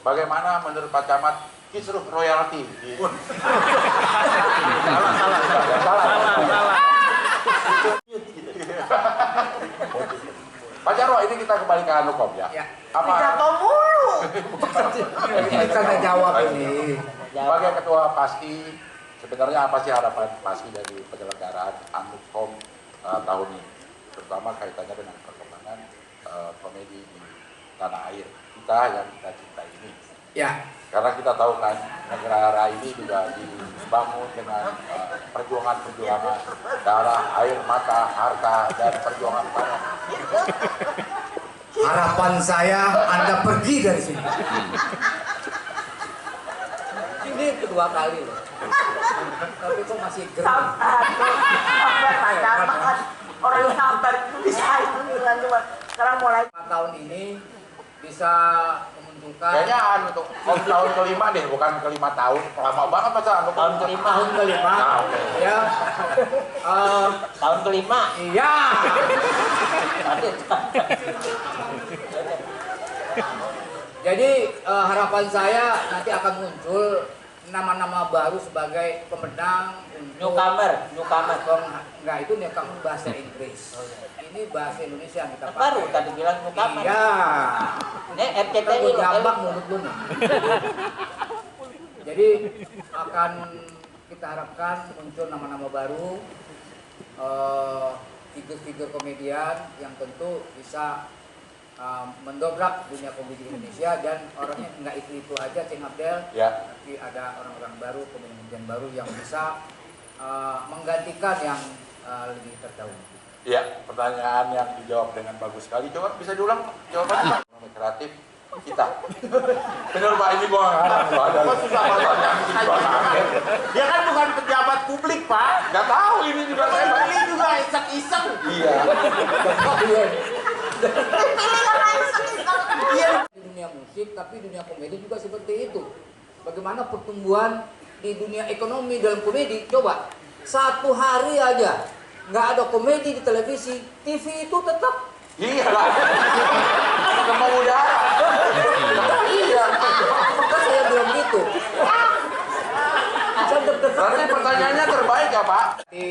bagaimana menurut Pak Camat kisruh royalti? Salah. Pak Jarwo, ini kita kembali ke Anukom ya. Apa? Pidato mulu. Kita nggak jawab ini. Sebagai ketua PASI, sebenarnya apa sih harapan PASI dari penyelenggaraan Anukom tahun ini, terutama kaitannya dengan perkembangan komedi di tanah air kita yang kita cintai ini? Ya. Karena kita tahu kan negara ini juga dibangun dengan perjuangan darah, air mata, harta, dan perjuangan tanah. Harapan saya Anda pergi dari sini. Ini kedua kali loh. Tapi kok masih geram. Orang yang sabar itu bisa bilang cuma sekarang mulai Tahun ini bisa memunculkan Kayaknya untuk tahun kelima deh, bukan kelima tahun. Lama banget masa untuk Tahun kelima. Nah, oke. ya. Tahun kelima. Iya. Jadi harapan saya nanti akan muncul nama-nama baru sebagai pemenang untuk Newcomer. Enggak, itu newcomer bahasa Inggris. Ini bahasa Indonesia yang kita pakai. Baru tadi bilang newcomer. Iya. Ini RCTI Gue loh. jambak mulut lu nih. Jadi akan kita harapkan muncul nama-nama baru, figur-figur komedian yang tentu bisa mendobrak dunia komedi Indonesia, dan orangnya nggak itu aja Cing Abdel, Ya. tapi ada orang-orang baru, komedian baru yang bisa menggantikan yang lebih terdahulu. Iya, pertanyaan yang dijawab dengan bagus sekali. Coba bisa diulang jawabannya, Pak. Ekonomi kreatif kita. Bener Pak, ini gua nggak harap ada. Susah pertanyaan Dia kan bukan pejabat publik, Pak. nggak tahu ini juga saya. Ini juga iseng-iseng. Iya. Di dunia musik, tapi dunia komedi juga seperti itu. Bagaimana pertumbuhan di dunia ekonomi dalam komedi? Coba, satu hari aja nggak ada komedi di televisi, TV itu tetap. Iya lah. Demam udara. Iya. Maka saya bilang gitu. Saya deg-degan. Berarti pertanyaannya terbaik ya Pak? Di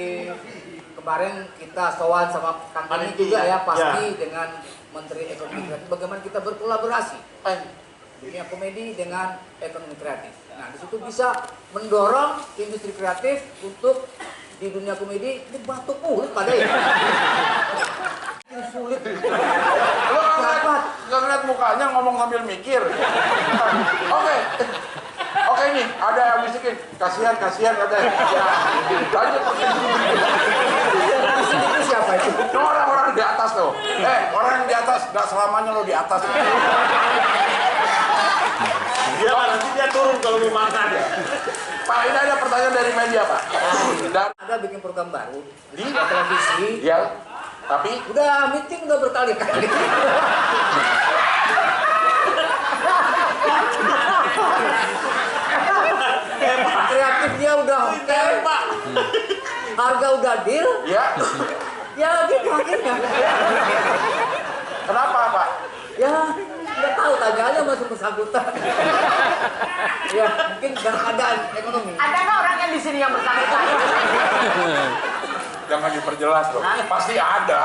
kemarin kita sowan sama Kang Ani juga ya, pasti dengan Menteri Ekonomi Kreatif, bagaimana kita berkolaborasi dunia komedi dengan ekonomi kreatif. Nah, di situ bisa mendorong industri kreatif untuk di dunia komedi. Ini batu kulit pada ya. Ini sulit. Lo nggak ngeliat mukanya ngomong sambil mikir. Oke nih, ada yang bisikin kasihan katanya. Ya, lanjut. Itu siapa itu? Itu orang-orang di atas tuh. Orang yang di atas nggak selamanya lo di atas. Dia nanti dia turun kalau mau makan ya. Pak, ini ada pertanyaan dari media Pak. Dan Ada bikin program baru di televisi. ya, tapi Udah meeting udah berkali-kali. Kreatifnya udah oke, Pak. harga udah deal, ya, ya gitu akhirnya. kenapa Pak? Ya nggak tahu, tanya aja masuk bersangkutan. Ya mungkin dalam keadaan ekonomi. ada nggak orang yang di sini yang bersangkutan? Jangan diperjelas dong. Pasti ada.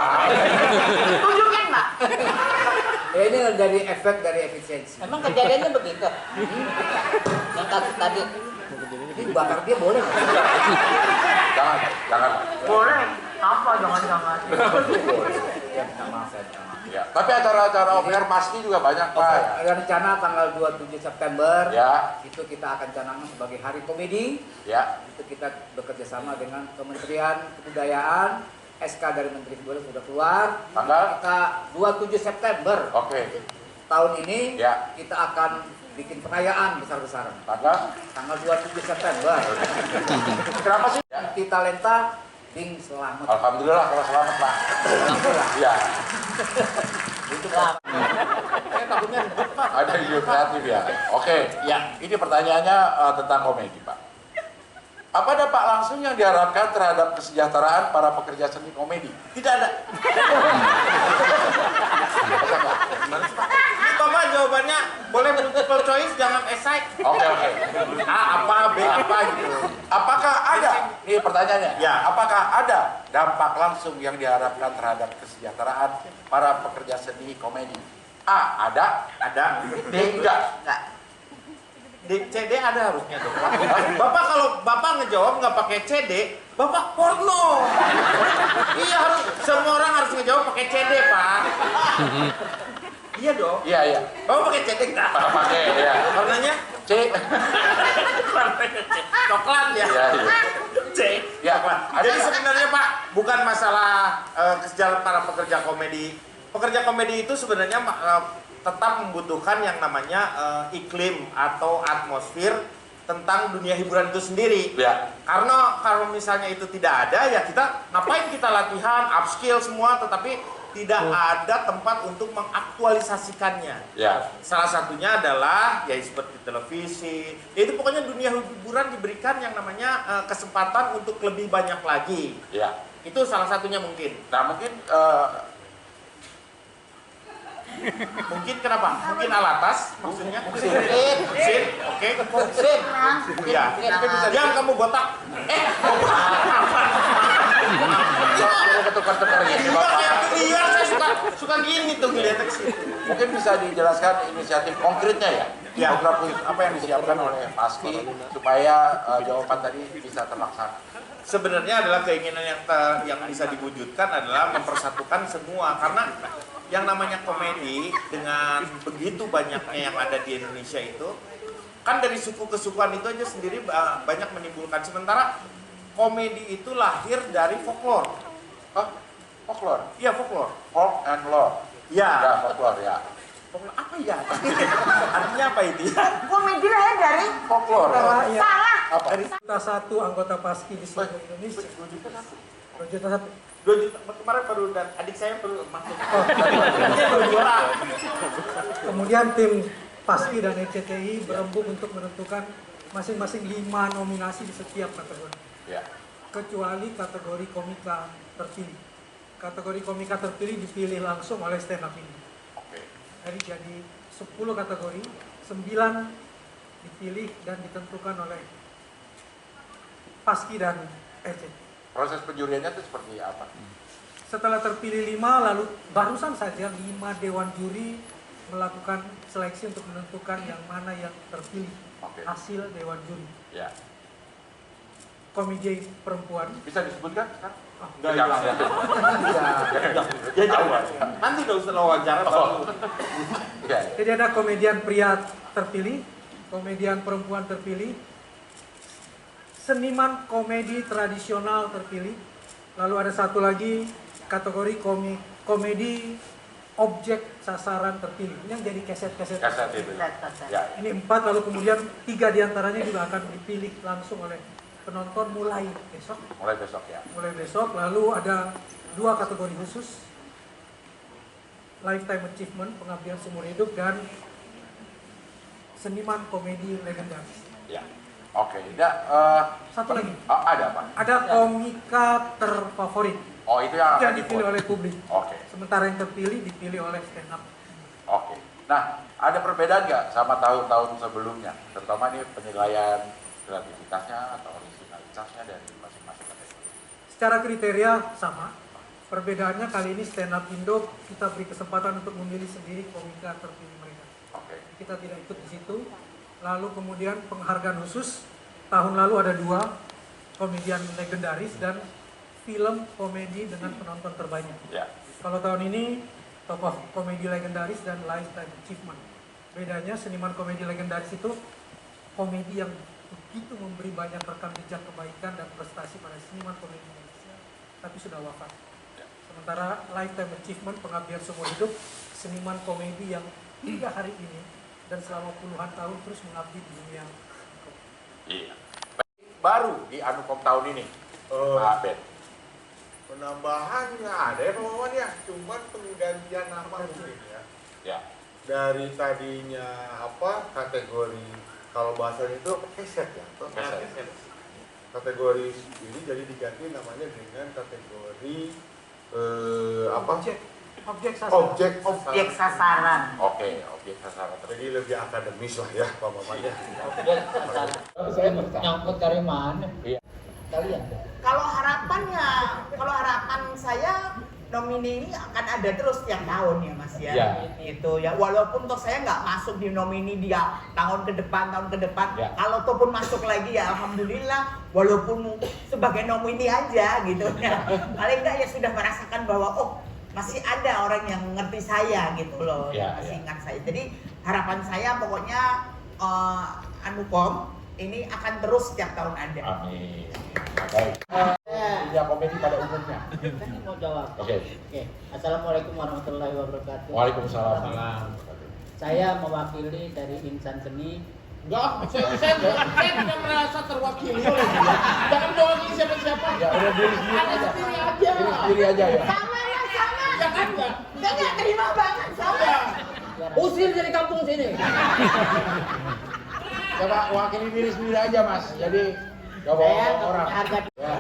Tunjukin Mbak. Ya ini dari efek dari efisiensi. Emang kejadiannya begitu? Yang tadi. Ini bakar dia boleh nggak? Jangan. Boleh. Apa jangan-jangan? Ya minta maaf, saya minta maaf. Ya, tapi acara-acara off-air pasti juga banyak Pak. Ada rencana tanggal 27 September, Ya, itu kita akan canangkan sebagai Hari Komedi. ya. Itu kita bekerja sama dengan Kementerian Kebudayaan. SK dari Menteri Kebudayaan sudah keluar. Tanggal? Kita 27 September Oke. tahun ini, Ya. kita akan bikin perayaan besar-besaran. Tanggal 27 September. Kenapa sih? Ya. Multi talenta Bing Selamat. Alhamdulillah kalau selamat Pak. Ya. Itu Pak. Ada ide kreatif ya. Oke. Ya. Ini pertanyaannya tentang komedi Pak. Apa dampak langsung yang diharapkan terhadap kesejahteraan para pekerja seni komedi? Tidak ada. Ini Bapak jawabannya boleh multiple multiple choice, jangan esai. Oke. A apa, B apa gitu. Apakah ada, ini pertanyaannya, Ya. apakah ada dampak langsung yang diharapkan terhadap kesejahteraan para pekerja seni komedi? A, ada, Ada. D, enggak. CD ada harusnya dong. Bapak kalau Bapak ngejawab nggak pakai CD, Bapak porno. Iya harus, semua orang harus ngejawab pakai CD, Pak. Iya dong. Iya. Bapak pakai CD nggak? Pakai, ya. Warnanya C. coklat ya. Iya. C. Ya, ada Jadi nggak? sebenarnya Pak, bukan masalah kesejahteraan para pekerja komedi. Pekerja komedi itu sebenarnya tetap membutuhkan yang namanya iklim atau atmosfer tentang dunia hiburan itu sendiri. Ya. Karena kalau misalnya itu tidak ada, ya kita ngapain kita latihan, upskill semua, tetapi tidak ada tempat untuk mengaktualisasikannya. Ya. Salah satunya adalah ya seperti televisi. Ya itu pokoknya dunia hiburan diberikan yang namanya kesempatan untuk lebih banyak lagi. Ya. Itu salah satunya mungkin. Nah, mungkin Mungkin kenapa? Mungkin alatas maksudnya? Mesin, oke. Sim. Ya. Yang kamu botak. ketukar-tukar gitu, Iya, Bapak. kayak liar saya suka gini tuh ngeliat ke situ. Mungkin bisa dijelaskan inisiatif konkretnya ya? Ya. Program khusus apa yang disiapkan oleh Paski supaya jawaban tadi bisa terlaksana? Sebenarnya adalah keinginan yang bisa diwujudkan adalah mempersatukan semua, karena yang namanya komedi dengan begitu banyaknya yang ada di Indonesia itu kan dari suku kesukuan itu aja sendiri banyak menimbulkan. Sementara komedi itu lahir dari folklore. Oh, folklore. Iya, folklore. Folk and lore. Ya. Ya, folklore ya. Folklore apa ya? Artinya apa itu? Komedi lah ya dari Folklore. Ya. salah. Apa? Kita satu anggota Paski di seluruh Indonesia. 2 juta satu. 2 juta kemarin baru, dan adik saya baru masuk. Kemudian tim Paski dan RCTI berembuk untuk menentukan masing-masing 5 nominasi di setiap kategori. Ya. Kecuali kategori komika terpilih. Kategori komika terpilih dipilih langsung oleh stand up ini. Oke. Jadi 10 kategori, 9 dipilih dan ditentukan oleh Paski dan RCTI. Proses penjuriannya itu seperti apa? Setelah terpilih 5, lalu barusan saja 5 dewan juri melakukan seleksi untuk menentukan yang mana yang terpilih. Oke. Hasil dewan juri. Ya. Komedi perempuan. Bisa disebutkan sekarang? Enggak, Jangan. Ya jauh. Nanti udah usah wawancara baru. Ya. Jadi ada komedian pria terpilih, komedian perempuan terpilih, seniman komedi tradisional terpilih, lalu ada satu lagi kategori komedi objek sasaran terpilih. Ini yang jadi keset-keset. Kaset itu. Ya. Ini 4, lalu kemudian 3 diantaranya juga akan dipilih langsung oleh penonton mulai besok. Mulai besok ya. Mulai besok, lalu ada 2 kategori khusus, lifetime achievement, pengabdian seumur hidup, dan seniman komedi legendaris. Ya. Oke. Nah, Satu lagi, ada apa? ada komika terfavorit Oh, itu yang yang akan dipilih oleh publik. Oke. Sementara yang terpilih dipilih oleh stand up. Oke. Nah, ada perbedaan nggak sama tahun-tahun sebelumnya? Terutama ini penilaian kreativitasnya atau originalitasnya dari masing-masing kategori. Secara kriteria sama. Perbedaannya kali ini stand up Indo kita beri kesempatan untuk memilih sendiri komika terpilih mereka. Oke. Kita tidak ikut di situ. Lalu kemudian penghargaan khusus, tahun lalu ada 2, komedian legendaris dan film komedi dengan penonton terbanyak. Ya. Kalau tahun ini tokoh komedi legendaris dan lifetime achievement. Bedanya seniman komedi legendaris itu komedi yang begitu memberi banyak rekam jejak kebaikan dan prestasi pada seniman komedi Indonesia, tapi sudah wafat. Ya. Sementara lifetime achievement, pengabdian seumur hidup, seniman komedi yang hingga hari ini dan selama puluhan tahun terus mengabdi di dunia. Iya. Baru di Anukom tahun ini, Pak Ben. Penambahannya ada ya Pak Wawan ya, cuman penggantian nama mungkin ya. Ya. Dari tadinya apa kategori, kalau bahasanya itu keset ya, Keset. kategori ini jadi diganti namanya dengan kategori apa? Objek. Objek sasaran. Objek sasaran. Oke, objek sasaran. Jadi lebih akademis lah ya Pak Maman ya. Saya nyangkut dari mana? Iya. Kalian. Kalau harapan saya nomini ini akan ada terus tiap tahun ya Mas ya. Ya. Itu ya, walaupun toh saya nggak masuk di nomini dia tahun ke depan. Ya. Kalau toh pun masuk lagi ya alhamdulillah, walaupun sebagai nomini aja gitu ya. Paling enggak ya sudah merasakan bahwa oh masih ada orang yang ngerti saya gitu loh, Ya, masih ya. ingat saya. Jadi harapan saya pokoknya Anukom ini akan terus setiap tahun ada. Amin. Baik. Dunia komedi pada umumnya. Kan mau jawab. Oke. Oke. Assalamualaikum warahmatullahi wabarakatuh. Waalaikumsalam. Saya mewakili dari insan seni. Enggak, saya tidak merasa terwakili oleh dia. Jangan mewakili siapa-siapa. Ya udah diri sendiri aja. Sendiri aja. Diri sendiri aja ya. Sama ya sama. Jangan enggak. Nggak terima banget sama. Usir dari kampung sini. Coba wakili diri sendiri aja Mas. Jadi gak bawa Saya orang. punya harga. Ya.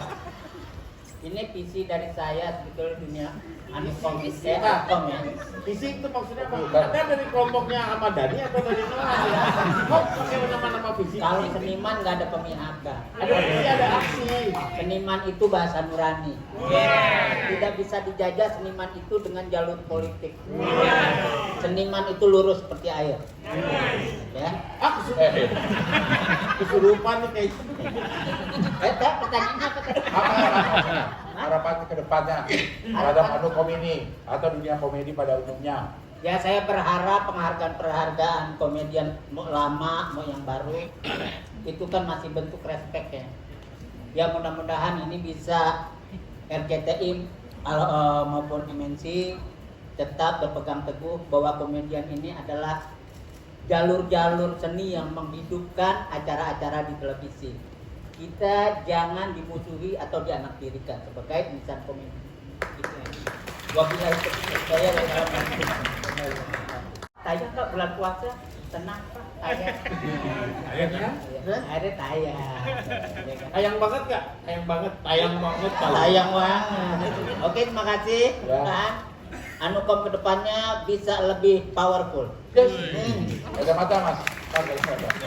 Ini visi dari saya sebetulnya dunia Anukom Visi. Anukom ya. Visi itu maksudnya apa? Bukan. Anda dari kelompoknya Ahmad Dhani atau dari mana? Kok pakai nama-nama visi? Kalau seniman nggak ada pemihakan. Ada visi, ada aksi. Seniman itu bahasa nurani. Tidak bisa dijajah seniman itu dengan jalur politik. Seniman itu lurus seperti air. Ya. Kesurupan nih kayak gitu. Pertanyaannya apa tadi? Apa harapan ke depannya terhadap Anukom ini atau dunia komedi pada umumnya? Ya saya berharap penghargaan komedian mau lama mau yang baru itu kan masih bentuk respect ya. Ya mudah-mudahan ini bisa RCTI maupun MNC tetap berpegang teguh bahwa komedian ini adalah jalur-jalur seni yang menghidupkan acara-acara di televisi. Kita jangan dimusuhi atau dianaktirikan sebagai insan komedi. Wabillahi taufiq saya tayang nggak bulan puasa tenang Pak tayang. Ada tayang. Tayang banget nggak? Tayang banget. Tayang banget. Tayang banget. Oke terima kasih. Ya. Kan Anukom kedepannya bisa lebih powerful. Ada mata Mas. Ada mata.